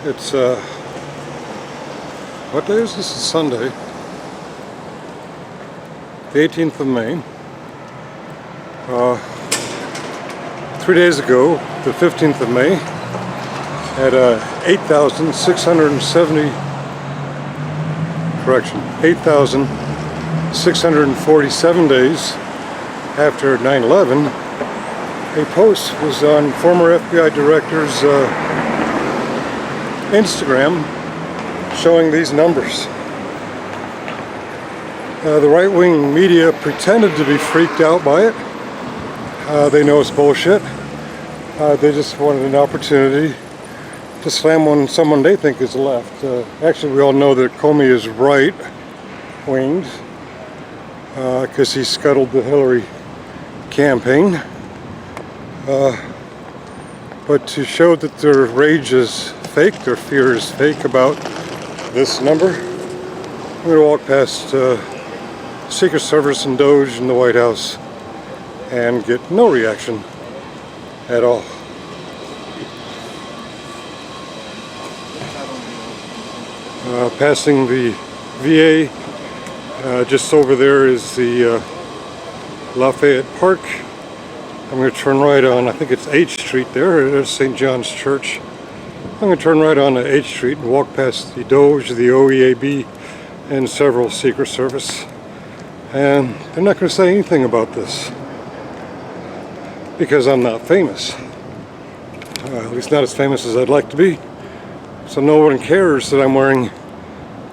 It's what day is this? It's Sunday, the 18th of May. 3 days ago, the 15th of May, at 8,647 days after 9/11, a post was on former FBI director's Instagram showing these numbers. The right-wing media pretended to be freaked out by it. They know it's bullshit. They just wanted an opportunity to slam on someone they think is left. Actually, we all know that Comey is right-winged because he scuttled the Hillary campaign. But to show that their rage is fake, their fear is fake about this number, I'm going to walk past Secret Service and Doge in the White House and get no reaction at all. Passing the VA, just over there is the Lafayette Park. I'm going to turn right on, I think it's H Street there, there's St. John's Church. I'm going to turn right on to H Street and walk past the Doge, the OEAB, and several Secret Service. And they're not going to say anything about this because I'm not famous. At least not as famous as I'd like to be. So no one cares that I'm wearing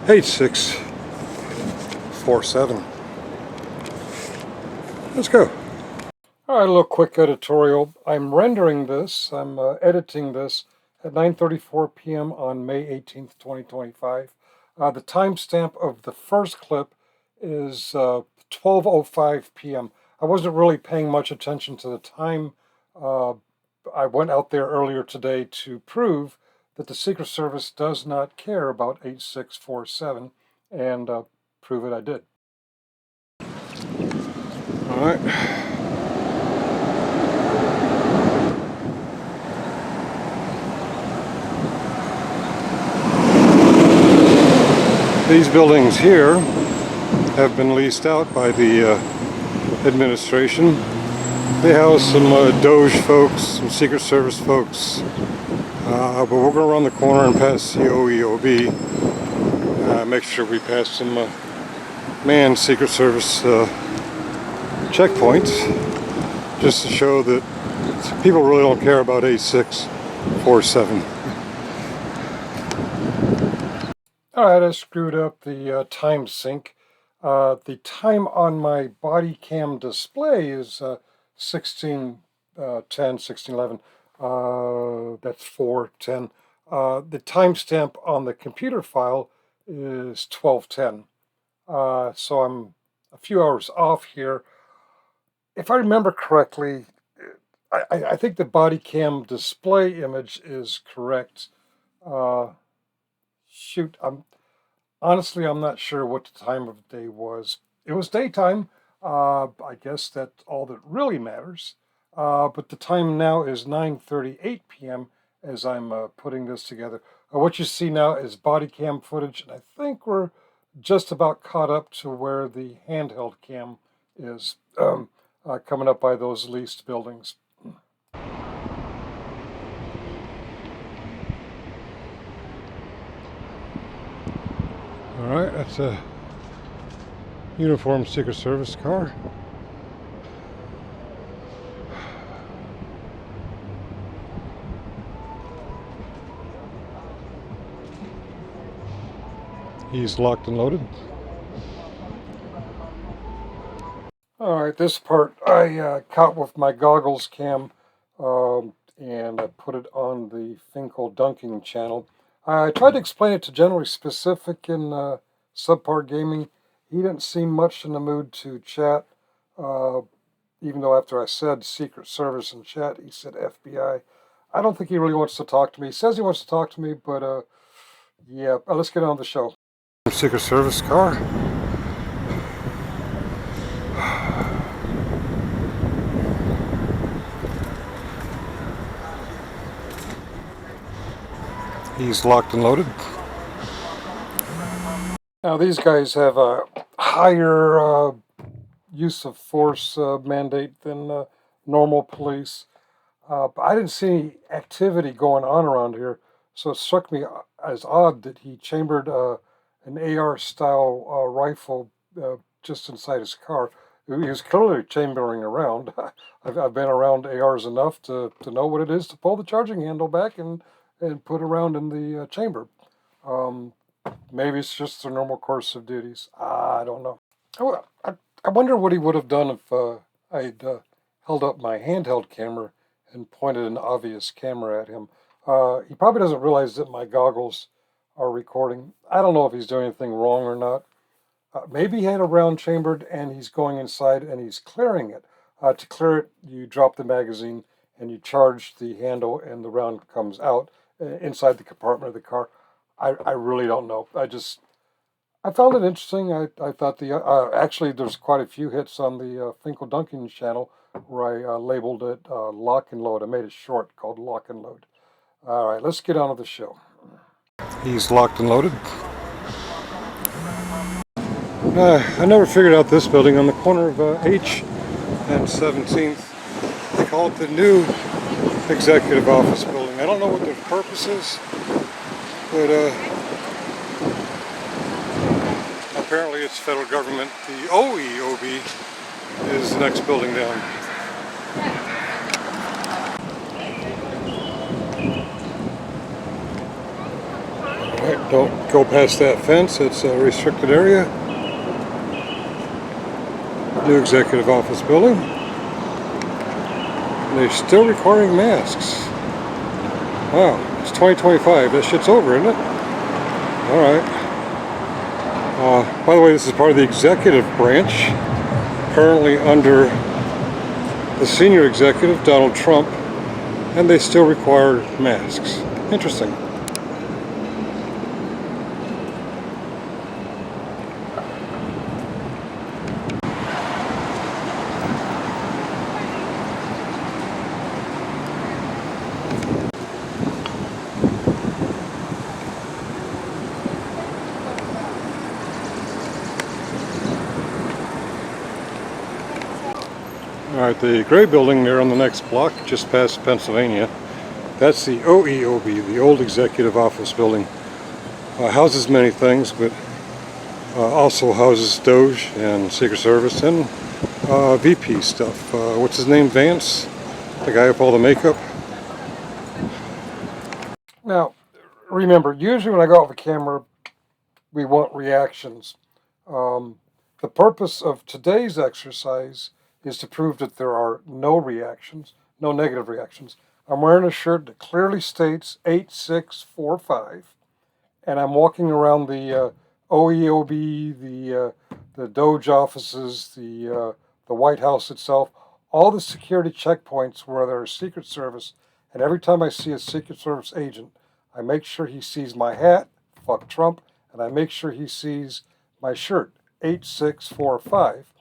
8647. Let's go. All right, a little quick editorial. I'm rendering this, I'm editing this at 9:34 p.m. on May 18th, 2025. The timestamp of the first clip is 12:05 p.m. I wasn't really paying much attention to the time. I went out there earlier today to prove that the Secret Service does not care about 8647, and prove it I did. All right. These buildings here have been leased out by the administration. They house some Doge folks, some Secret Service folks, but we're going to run the corner and pass the OEOB. Make sure we pass some manned Secret Service checkpoints, just to show that people really don't care about 8647. Alright, I screwed up the time sync. The time on my body cam display is 16:11. That's 4:10. The timestamp on the computer file is 12:10. So I'm a few hours off here. If I remember correctly, I think the body cam display image is correct. Shoot, honestly, I'm not sure what the time of day was. It was daytime. I guess that's all that really matters. But the time now is 9:38 p.m. as I'm putting this together. What you see now is body cam footage, and I think we're just about caught up to where the handheld cam is, coming up by those leased buildings. All right, that's a uniformed Secret Service car. He's locked and loaded. All right, this part I caught with my goggles cam, and I put it on the Finkel Dunking channel. I tried to explain it to Generally Specific in Subpar Gaming. He didn't seem much in the mood to chat, even though after I said Secret Service in chat, he said FBI. I don't think he really wants to talk to me. He says he wants to talk to me, but yeah, let's get on with the show. Secret Service car. He's locked and loaded. Now these guys have a higher use of force mandate than normal police. But I didn't see any activity going on around here, so it struck me as odd that he chambered an AR-style rifle just inside his car. He was clearly chambering around. I've been around ARs enough to know what it is to pull the charging handle back and put around in the chamber. Um, Maybe it's just the normal course of duties. I don't know. I wonder what he would have done if I'd held up my handheld camera and pointed an obvious camera at him. He probably doesn't realize that my goggles are recording. I don't know if he's doing anything wrong or not. Maybe he had a round chambered and he's going inside and he's clearing it. To clear it, you drop the magazine and you charge the handle and the round comes out inside the compartment of the car. I really don't know. I found it interesting. I thought actually there's quite a few hits on the Finkel Dunking channel where I labeled it Lock and Load. I made it short called Lock and Load. All right, let's get on with the show. He's locked and loaded. I never figured out this building on the corner of H and 17th. They call it the new executive office building. I don't know what their purpose is, but apparently it's federal government. The OEOB is the next building down. Alright, don't go past that fence. It's a restricted area. New executive office building. And they're still requiring masks. Wow, it's 2025. That shit's over, isn't it? Alright. By the way, this is part of the executive branch, currently under the senior executive, Donald Trump, and they still require masks. Interesting. Alright, the gray building there on the next block, just past Pennsylvania, that's the OEOB, the old executive office building. Houses many things, but also houses Doge and Secret Service and VP stuff. What's his name? Vance? The guy with all the makeup? Now, remember, usually when I go out with a camera, we want reactions. The purpose of today's exercise is to prove that there are no reactions, no negative reactions. I'm wearing a shirt that clearly states 8645, and I'm walking around the OEOB, the Doge offices, the White House itself, all the security checkpoints where there are Secret Service, and every time I see a Secret Service agent, I make sure he sees my hat, fuck Trump, and I make sure he sees my shirt, 8645,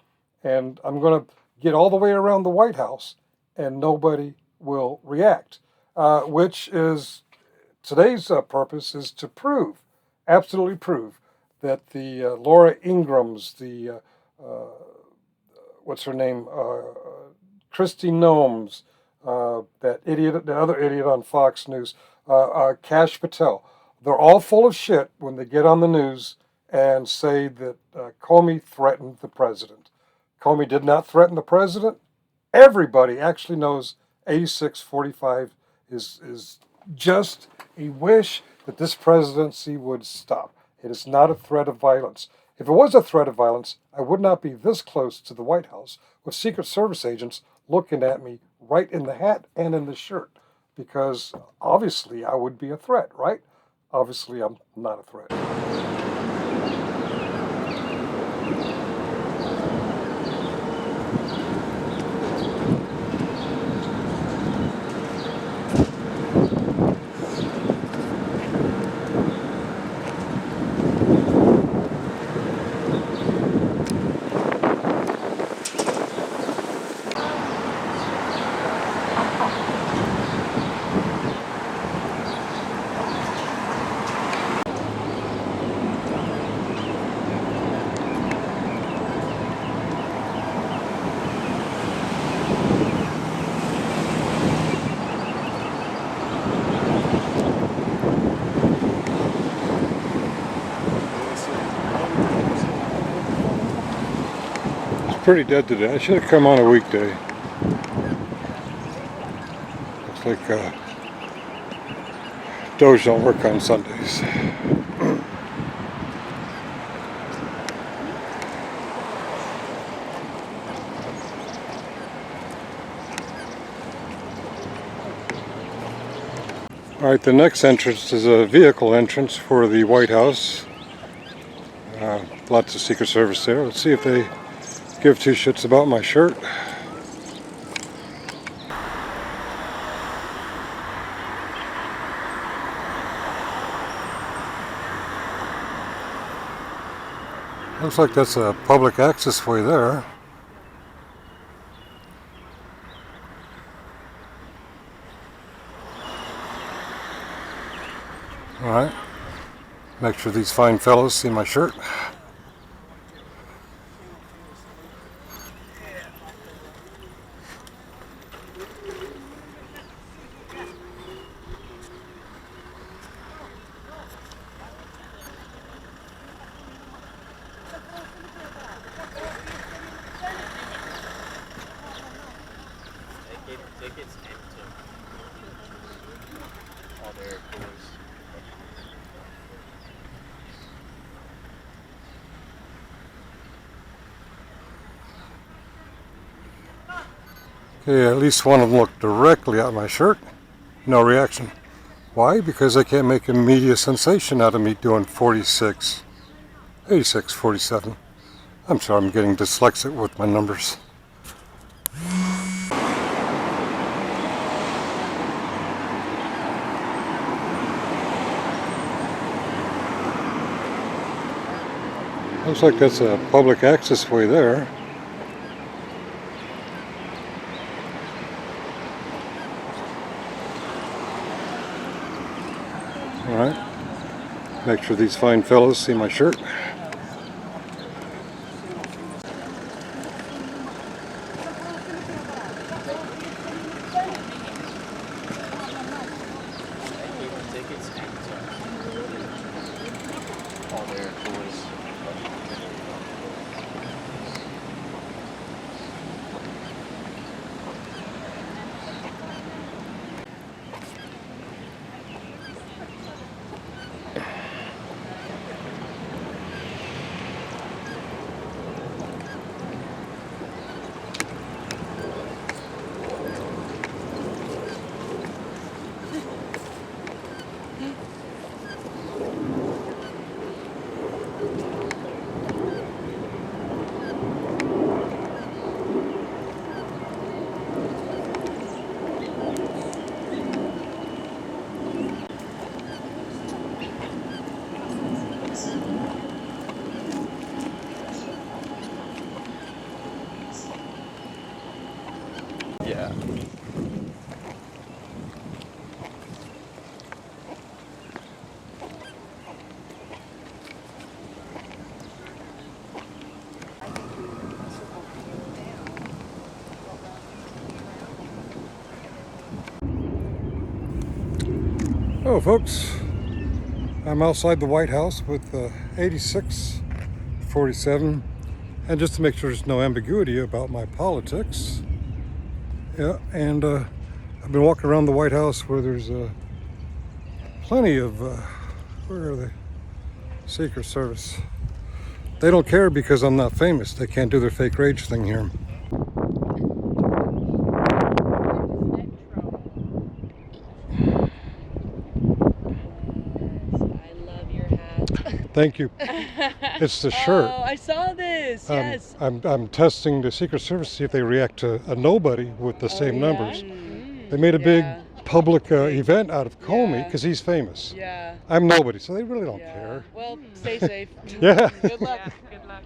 and I'm going to get all the way around the White House and nobody will react, which is today's purpose is to prove, absolutely prove, that the Laura Ingrams, the, what's her name, Kristi Noems, that idiot, the other idiot on Fox News, Kash Patel, they're all full of shit when they get on the news and say that Comey threatened the president. Comey did not threaten the president. Everybody actually knows 8645 is just a wish that this presidency would stop. It is not a threat of violence. If it was a threat of violence, I would not be this close to the White House with Secret Service agents looking at me right in the hat and in the shirt, because obviously I would be a threat, right? Obviously I'm not a threat. pretty dead today. I should have come on a weekday. Looks like Doge don't work on Sundays. Alright, the next entrance is a vehicle entrance for the White House. Lots of Secret Service there. Let's see if they give two shits about my shirt. Looks like that's a public access way there. Alright, make sure these fine fellows see my shirt. Tickets and all their boys. Okay, at least one of them looked directly at my shirt. No reaction. Why? Because they can't make a media sensation out of me doing 46, 86, 47. I'm sorry, I'm getting dyslexic with my numbers. Looks like that's a public access way there. Alright, make sure these fine fellows see my shirt. Tickets and all their boys. Yeah. Oh, folks, I'm outside the White House with 8647, and just to make sure there's no ambiguity about my politics, yeah, and I've been walking around the White House where there's plenty of, where are they? Secret Service. They don't care because I'm not famous. They can't do their fake rage thing here. Thank you. It's the shirt. Oh, I saw this. Yes. I'm testing the Secret Service to see if they react to a nobody with the same numbers. They made a big public event out of Comey because he's famous. Yeah. I'm nobody, so they really don't care. Well, stay safe. Yeah. Good luck. Yeah, Good luck.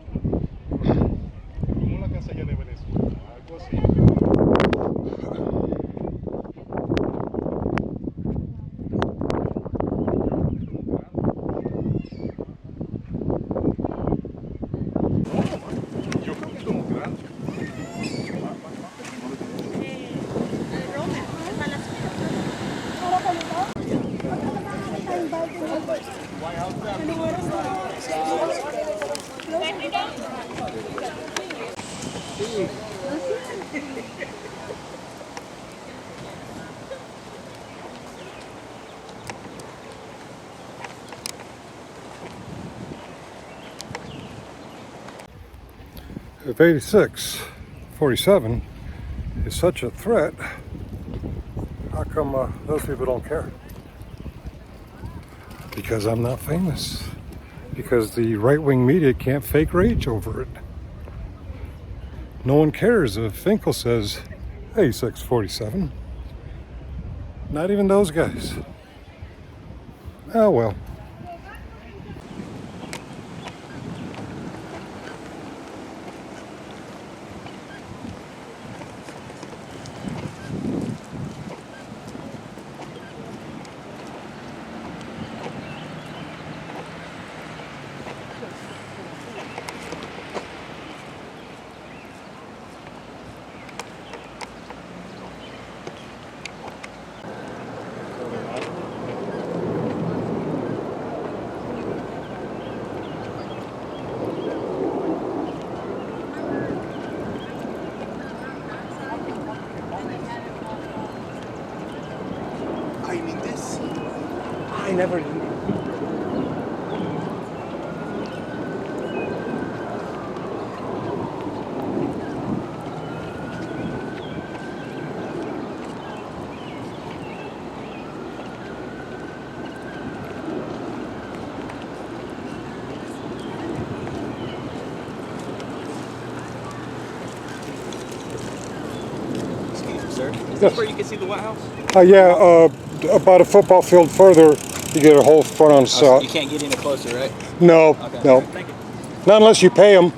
if 8647 is such a threat, how come those people don't care? Because I'm not famous. Because the right-wing media can't fake rage over it. No one cares if Finkel says 8647. Not even those guys. Oh well. Oh, you mean this? I never knew. Excuse me, sir. Is Yes. this where you can see the White House? Yeah, about a football field further, you get a whole front on Oh, so south. you can't get any closer, right? No, Okay. no. Thank you. Not unless you pay them.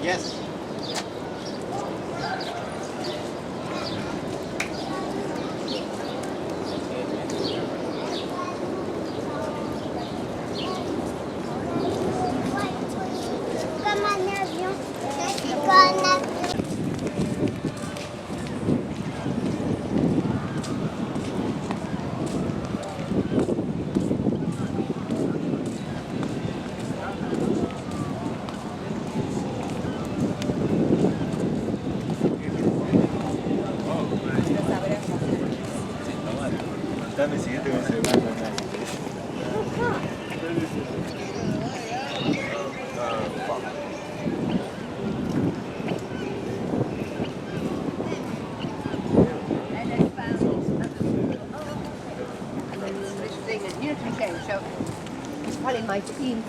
Yes. Comme un avion. Je suis comme un avion. It's probably my team.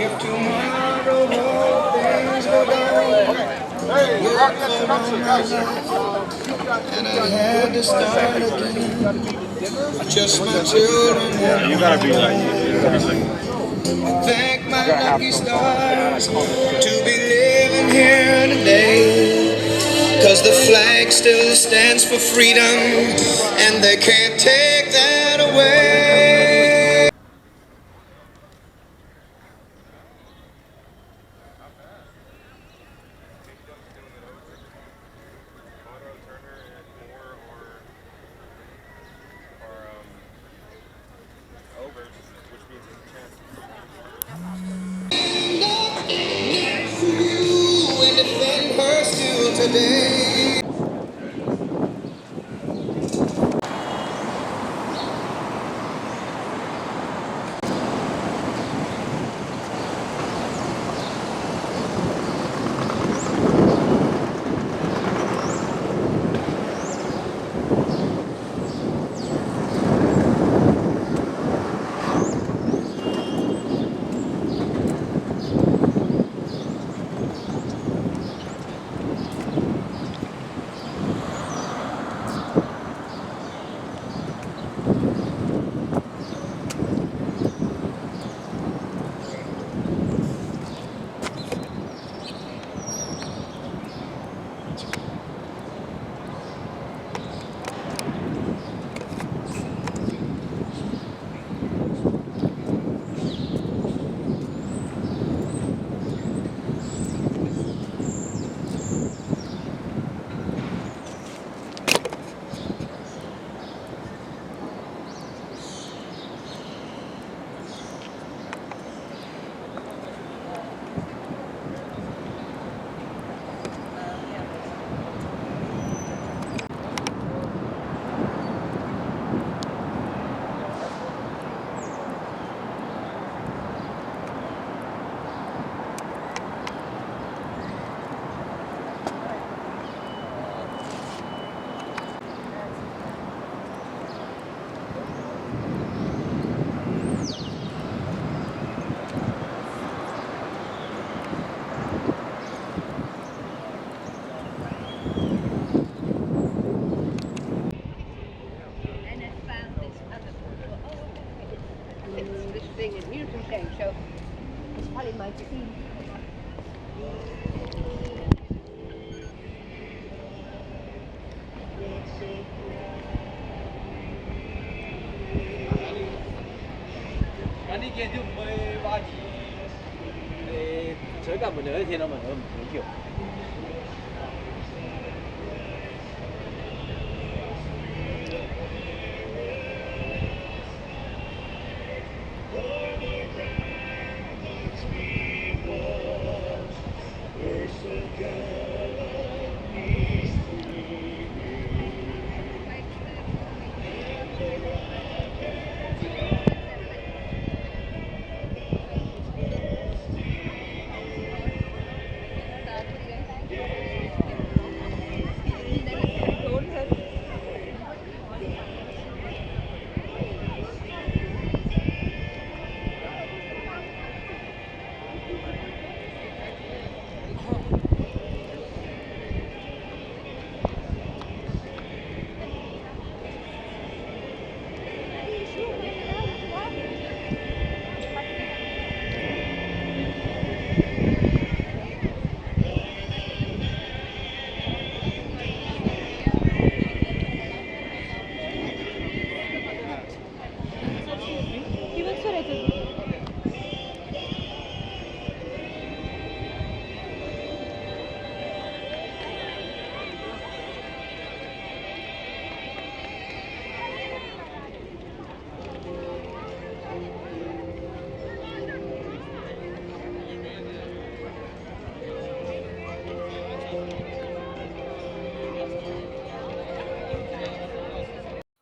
If tomorrow all things go down, and I had to start again, just my children. You gotta be like thank my lucky stars to be living here today. 'Cause the flag still stands for freedom, and they can't take that away. Anh đi kia chứ 13 chỉ tới cả một nửa thì nó mà nó kiểu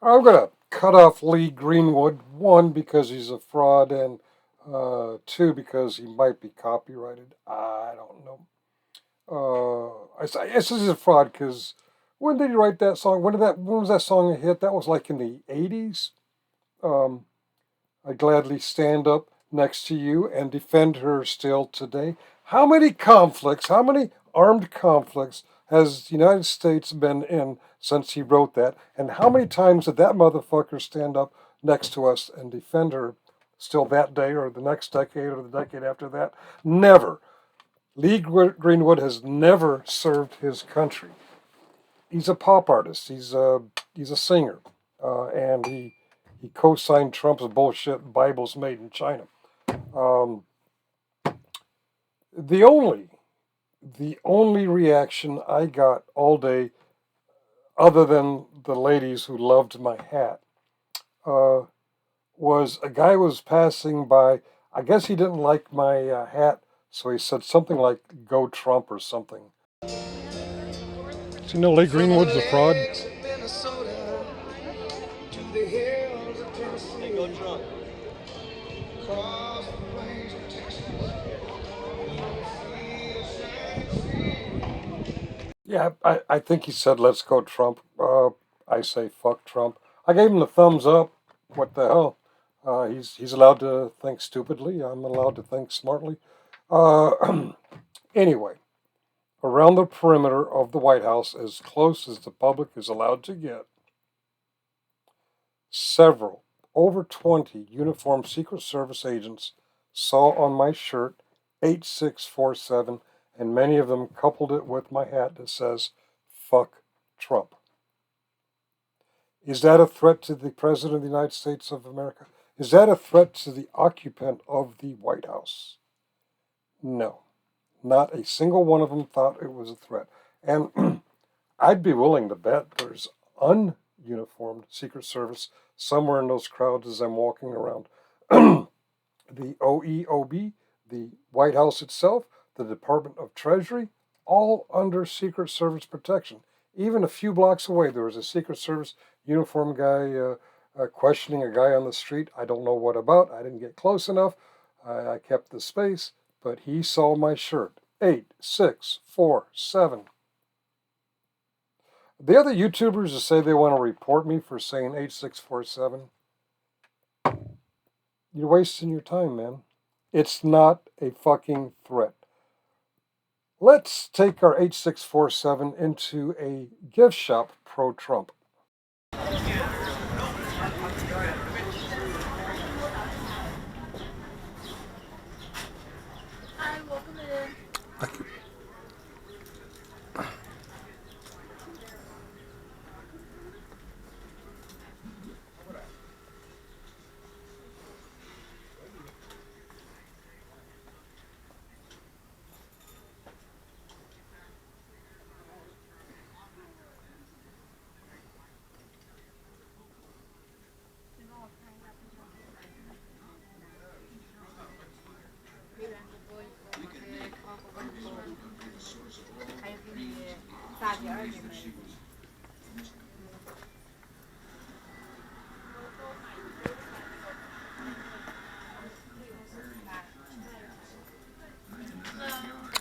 I'm gonna cut off Lee Greenwood, one, because he's a fraud, and two, because he might be copyrighted. I don't know. I guess he's a fraud because when did he write that song? When was that song a hit? That was like in the 80s. I gladly stand up next to you and defend her still today. How many conflicts, how many armed conflicts has the United States been in since he wrote that? And how many times did that motherfucker stand up next to us and defend her still that day or the next decade or the decade after that? Never. Lee Greenwood has never served his country. He's a pop artist. He's a singer, and he co-signed Trump's bullshit "Bibles made in China." The only reaction I got all day, other than the ladies who loved my hat, was a guy was passing by. I guess he didn't like my hat, so he said something like "Go Trump" or something. Do you know Lee Greenwood's a fraud? Hey, go Trump. Yeah, I think he said, "Let's go Trump." I say, "Fuck Trump." I gave him the thumbs up. What the hell? He's allowed to think stupidly. I'm allowed to think smartly. Anyway, around the perimeter of the White House, as close as the public is allowed to get, several, over 20 uniformed Secret Service agents saw on my shirt 8647, and many of them coupled it with my hat that says, "Fuck Trump." Is that a threat to the President of the United States of America? Is that a threat to the occupant of the White House? No. Not a single one of them thought it was a threat. And I'd be willing to bet there's ununiformed Secret Service somewhere in those crowds as I'm walking around. The OEOB, the White House itself, the Department of Treasury, all under Secret Service protection. Even a few blocks away, there was a Secret Service uniformed guy questioning a guy on the street. I don't know what about. I didn't get close enough. I kept the space, but he saw my shirt. 8647. The other YouTubers that say they want to report me for saying 8647, you're wasting your time, man. It's not a fucking threat. Let's take our 8647 into a gift shop pro-Trump. I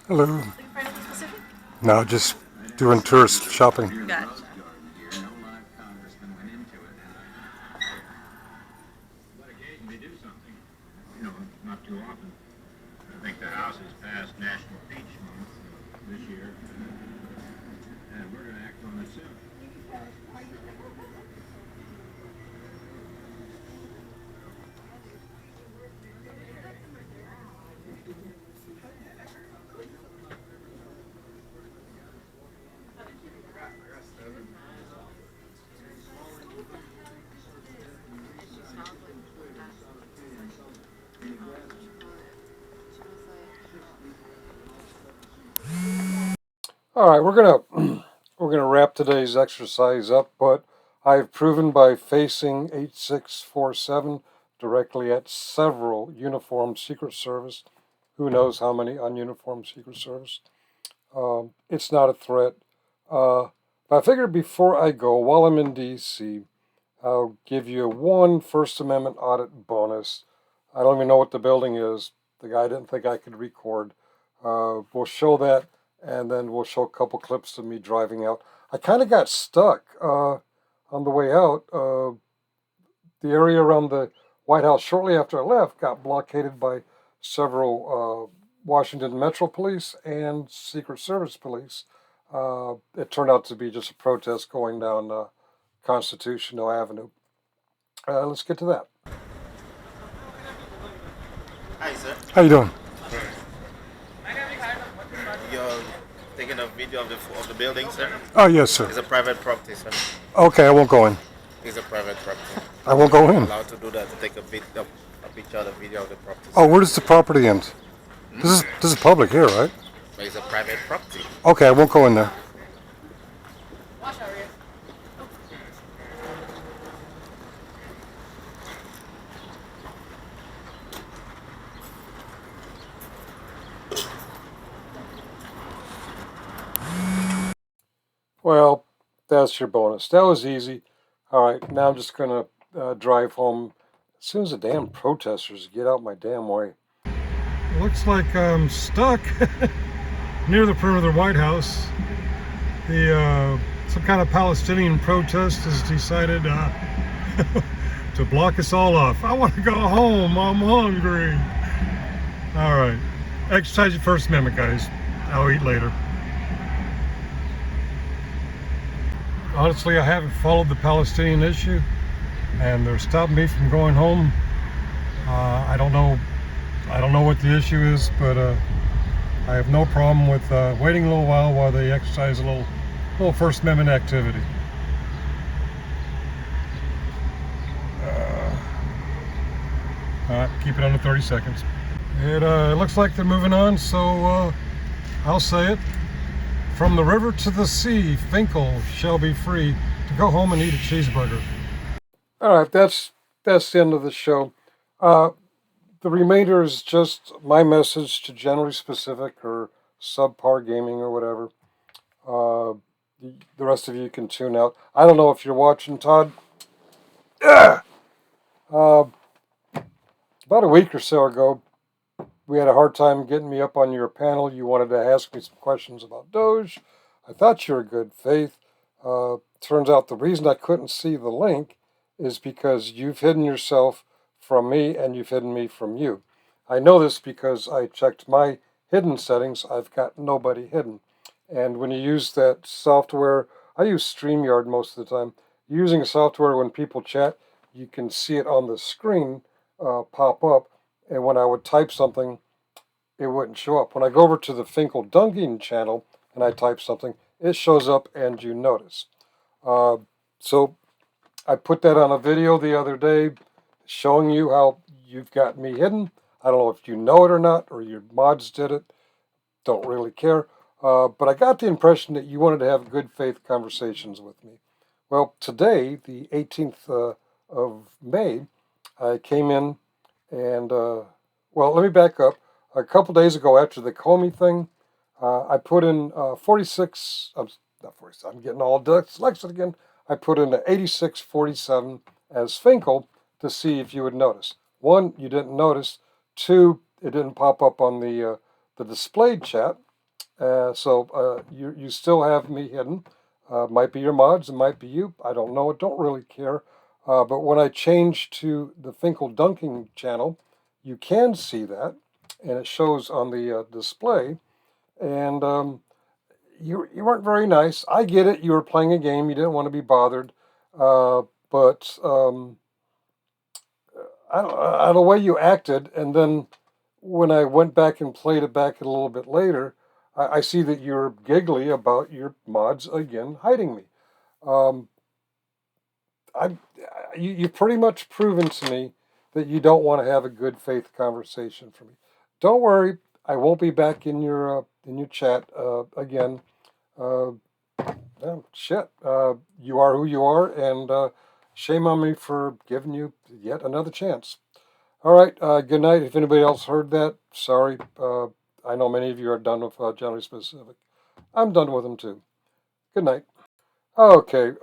Hello. No, just doing tourist shopping. Gotcha. Not too often. I think the House has passed National Beach Month this year, and we're going to act on it soon. All right, we're gonna wrap today's exercise up, but I've proven by facing 8647 directly at several uniformed Secret Service, who knows how many ununiformed Secret Service, it's not a threat. But I figured before I go, while I'm in DC, I'll give you one First Amendment audit bonus. I don't even know what the building is. The guy didn't think I could record. We'll show that, and then we'll show a couple clips of me driving out. I kind of got stuck on the way out. The area around the White House shortly after I left got blockaded by several Washington Metro Police and Secret Service police. It turned out to be just a protest going down Constitutional Avenue. Let's get to that. Hi, sir. How you doing? You're taking a video of the building, sir? Oh, yes, sir. It's a private property, sir. Okay, I won't go in. It's a private property. I won't go in. Allowed to do that, to take a picture of the video of the property. Oh, where does the property end? This is public here, right? But it's a private property. Okay, I won't go in there. Well, that's your bonus. That was easy. All right, now I'm just going to drive home as soon as the damn protesters get out my damn way. Looks like I'm stuck near the perimeter of the White House. Some kind of Palestinian protest has decided to block us all off. I want to go home. I'm hungry. All right. Exercise your First Amendment, guys. I'll eat later. Honestly, I haven't followed the Palestinian issue, and they're stopping me from going home. I don't know what the issue is, but I have no problem with waiting a little while they exercise a little First Amendment activity. All right, keep it under 30 seconds. It looks like they're moving on, so I'll say it. From the river to the sea, Finkel shall be free to go home and eat a cheeseburger. All right, that's the end of the show. The remainder is just my message to Generally Specific or Subpar Gaming or whatever. The rest of you can tune out. I don't know if you're watching, Todd. About a week or so ago, we had a hard time getting me up on your panel. You wanted to ask me some questions about Doge. I thought you were good faith. Turns out the reason I couldn't see the link is because you've hidden yourself from me and you've hidden me from you. I know this because I checked my hidden settings. I've got nobody hidden. And when you use that software, I use StreamYard most of the time. Using software when people chat, you can see it on the screen pop up. And when I would type something, it wouldn't show up. When I go over to the Finkel Dunking channel and I type something, it shows up and you notice. So I put that on a video the other day showing you how you've got me hidden. I don't know if you know it or not, or your mods did it. Don't really care. But I got the impression that you wanted to have good faith conversations with me. Well, today, the 18th of May, I came in and, well, let me back up. A couple days ago after the Comey thing, I put in 46, Now, for I'm getting all dyslexic again. I put in the 8647 as Finkel to see if you would notice. One, you didn't notice. Two, it didn't pop up on the displayed chat. So you still have me hidden. Might be your mods, it might be you. I don't know. I don't really care. But when I change to the Finkel Dunking channel, you can see that, and it shows on the display. And you weren't very nice. I get it. You were playing a game. You didn't want to be bothered. But the way you acted, and then when I went back and played it back a little bit later, I see that you're giggly about your mods again hiding me. You've pretty much proven to me that you don't want to have a good faith conversation for me. Don't worry, I won't be back in your chat again. Oh, shit, you are who you are, and shame on me for giving you yet another chance. All right, good night. If anybody else heard that, sorry. I know many of you are done with Generally Specific. I'm done with them too. Good night. Okay,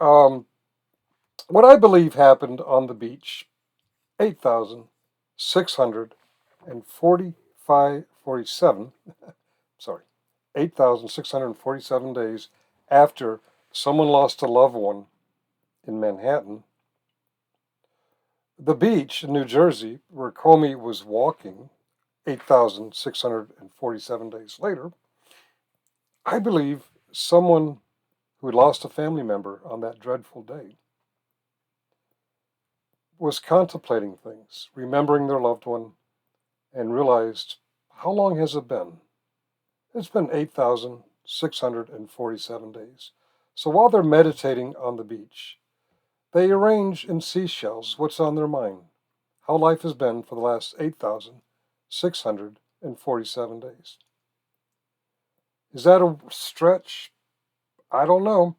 what I believe happened on the beach, 8,647, sorry, 8,647 days after someone lost a loved one in Manhattan. The beach in New Jersey, where Comey was walking 8,647 days later, I believe someone who lost a family member on that dreadful day was contemplating things, remembering their loved one, and realized, how long has it been? It's been 8,647 days. So while they're meditating on the beach, they arrange in seashells what's on their mind, how life has been for the last 8,647 days. Is that a stretch? I don't know.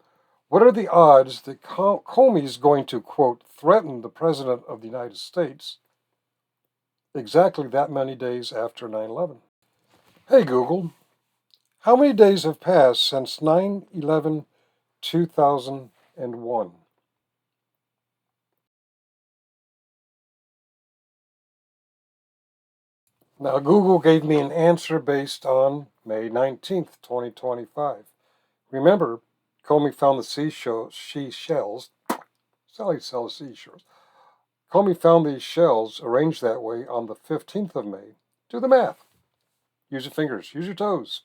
What are the odds that Comey is going to, quote, threaten the President of the United States exactly that many days after 9/11? Hey, Google, how many days have passed since 9/11/2001? Now, Google gave me an answer based on May 19th, 2025. Remember, Comey found the seashells. Sally sells seashells. Comey found these shells arranged that way on the 15th of May. Do the math. Use your fingers. Use your toes.